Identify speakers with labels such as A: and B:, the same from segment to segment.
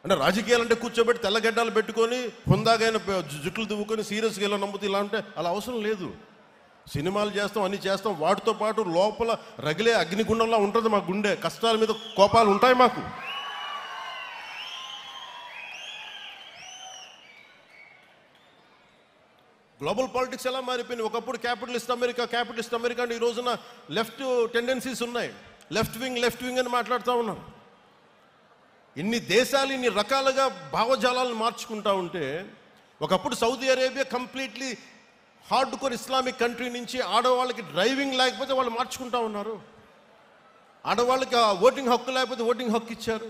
A: అంటే రాజకీయాలు అంటే కూర్చోబెట్టి తెల్లగడ్డలు పెట్టుకొని హుందాగైన జుట్లు దువ్వుకొని సీరియస్గా ఇలా నమ్ముతూ ఇలా అంటే అలా అవసరం లేదు. సినిమాలు చేస్తాం, అన్నీ చేస్తాం, వాటితో పాటు లోపల రగిలే అగ్నిగుండంలా ఉంటుంది మా గుండె. కష్టాల మీద కోపాలు ఉంటాయి మాకు. గ్లోబల్ పాలిటిక్స్ ఎలా మారిపోయింది? ఒకప్పుడు క్యాపిటలిస్ట్ అమెరికా అంటే ఈ రోజున లెఫ్ట్ టెండెన్సీస్ ఉన్నాయి. లెఫ్ట్ వింగ్ అని మాట్లాడుతూ ఉన్నారు. ఇన్ని దేశాలు ఇన్ని రకాలుగా భావజాలాలను మార్చుకుంటా ఉంటే, ఒకప్పుడు Saudi Arabia completely hard core Islamic country నుంచి ఆడవాళ్ళకి డ్రైవింగ్ లేకపోతే వాళ్ళు మార్చుకుంటా ఉన్నారు. ఆడవాళ్ళకి ఓటింగ్ హక్కు లేకపోతే ఓటింగ్ హక్కు ఇచ్చారు.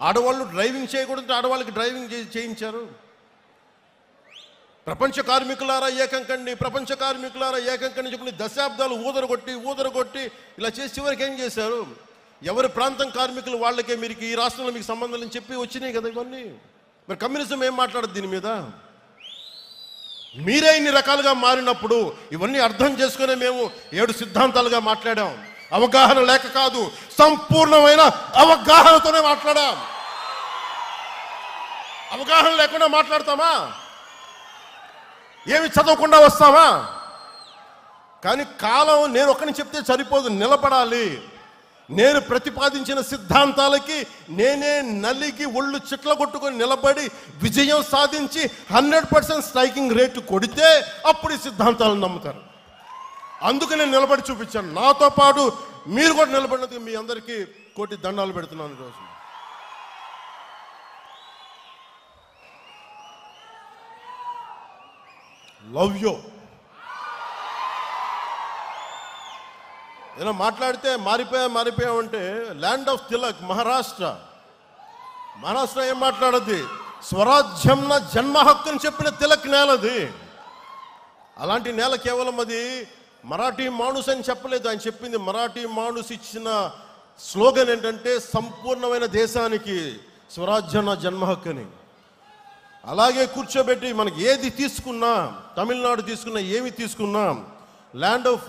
A: ఆడవాళ్ళు డ్రైవింగ్ చేయకూడదు, ఆడవాళ్ళకి డ్రైవింగ్ చేయించారు. ప్రపంచ కార్మికులారా ఏకం కండి చెప్పి దశాబ్దాలు ఊదరగొట్టి ఇలా చేసి చివరికి ఏం చేశారు? ఎవరి ప్రాంతం కార్మికులు వాళ్ళకే మీరు ఈ రాష్ట్రంలో మీకు సంబంధం అని చెప్పి వచ్చినాయి కదా ఇవన్నీ. మరి కమ్యూనిజం ఏం మాట్లాడదు దీని మీద? మీరే ఇన్ని రకాలుగా మారినప్పుడు ఇవన్నీ అర్థం చేసుకునే మేము 7 సిద్ధాంతాలుగా మాట్లాడాం. అవగాహన లేక కాదు, సంపూర్ణమైన అవగాహనతోనే మాట్లాడాం. అవగాహన లేకుండా మాట్లాడతామా? ఏమి చదవకుండా వస్తామా? కానీ కాలం నేను ఒకరిని చెప్తే సరిపోదు, నిలబడాలి. నేను ప్రతిపాదించిన సిద్ధాంతాలకి నేనే నలిగి ఒళ్ళు చిట్ల కొట్టుకొని నిలబడి విజయం సాధించి 100% స్ట్రైకింగ్ రేటు కొడితే అప్పుడు ఈ సిద్ధాంతాలను నమ్ముతారు. అందుకు నేను నిలబడి చూపించాను. నాతో పాటు మీరు కూడా నిలబడినందుకు మీ అందరికీ కోటి దండాలు పెడుతున్నాను ఈరోజు. Love you. ఏదైనా మాట్లాడితే మారిపోయామంటే ల్యాండ్ ఆఫ్ తిలక్ మహారాష్ట్ర ఏం మాట్లాడద్ది? స్వరాజ్యం నా జన్మ హక్కు అని చెప్పిన తిలక్ నేలది. అలాంటి నేల కేవలం అది మరాఠీ మాణుస్ అని చెప్పలేదు. ఆయన చెప్పింది మరాఠీ మాణుస్ ఇచ్చిన స్లోగన్ ఏంటంటే సంపూర్ణమైన దేశానికి స్వరాజ్యం నా జన్మ హక్కు అని. అలాగే కూర్చోబెట్టి మనకి ఏది తీసుకున్నా, తమిళనాడు తీసుకున్నా, ఏమి తీసుకున్నా, ల్యాండ్ ఆఫ్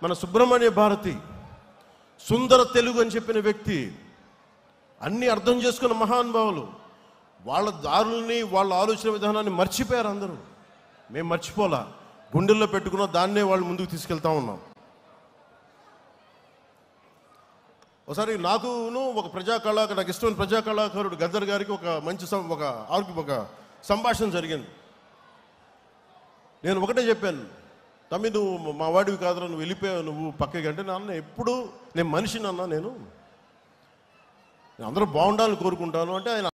A: మన సుబ్రహ్మణ్య భారతి, సుందర తెలుగు అని చెప్పిన వ్యక్తి, అన్నీ అర్థం చేసుకున్న మహానుభావులు, వాళ్ళ దారుల్ని వాళ్ళ ఆలోచన విధానాన్ని మర్చిపోయారు అందరూ. మేము మర్చిపోలా, గుండెల్లో పెట్టుకున్న దాన్నే వాళ్ళు ముందుకు తీసుకెళ్తా ఉన్నాం. ఒకసారి నాకును ఒక నాకు ఇష్టమైన ప్రజా కళాకారుడు గద్దర్ గారికి ఒక మంచి ఒక సంభాషణ జరిగింది. నేను ఒకటే చెప్పాను, తమ్మి నువ్వు మా వాడివి కాదురా, నువ్వు వెళ్ళిపోయావు, నువ్వు పక్కకి అంటే నాన్న ఎప్పుడు నేను మనిషిని అన్నా, నేను అందరూ బాగుండాలని కోరుకుంటాను అంటే ఆయన